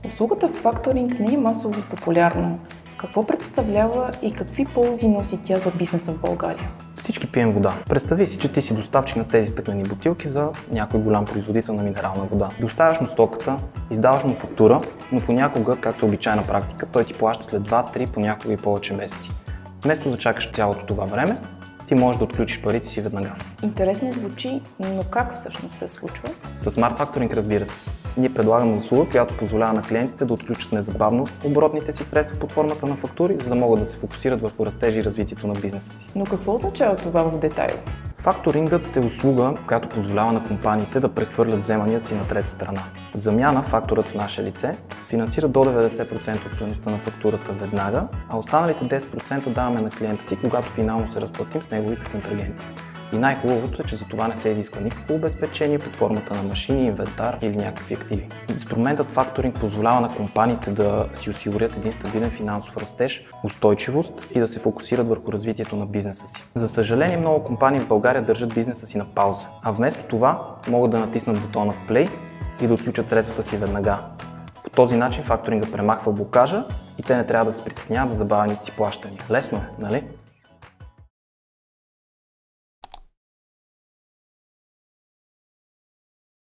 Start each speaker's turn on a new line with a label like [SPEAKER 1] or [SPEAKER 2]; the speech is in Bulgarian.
[SPEAKER 1] Услугата факторинг не е масово популярна. Какво представлява и какви ползи носи тя за бизнеса в България?
[SPEAKER 2] Всички пием вода. Представи си, че ти си доставчик на тези стъклени бутилки за някой голям производител на минерална вода. Доставяш му стоката, издаваш му фактура, но понякога, както е обичайна практика, той ти плаща след 2-3, понякога и повече месеци. Вместо да чакаш цялото това време, ти можеш да отключиш парите си веднага.
[SPEAKER 1] Интересно звучи, но как всъщност се случва?
[SPEAKER 2] С Smart Factoring, разбира се. Ние предлагаме услуга, която позволява на клиентите да отключат незабавно оборотните си средства под формата на фактури, за да могат да се фокусират върху растежа и развитието на бизнеса си.
[SPEAKER 1] Но какво означава това в детайл?
[SPEAKER 2] Факторингът е услуга, която позволява на компаниите да прехвърлят вземанията си на трета страна. В замяна факторът в наше лице финансира до 90% от стойността на фактурата веднага, а останалите 10% даваме на клиента си, когато финално се разплатим с неговите контрагенти. И най-хубавото е, че за това не се изисква никакво обезпечение под формата на машини, инвентар или някакви активи. Инструментът факторинг позволява на компаниите да си осигурят един стабилен финансов растеж, устойчивост и да се фокусират върху развитието на бизнеса си. За съжаление, много компании в България държат бизнеса си на пауза, а вместо това могат да натиснат бутона Play и да отключат средствата си веднага. По този начин факторинга премахва блокажа и те не трябва да се притесняват за забавените си плащания. Лесно е, нали?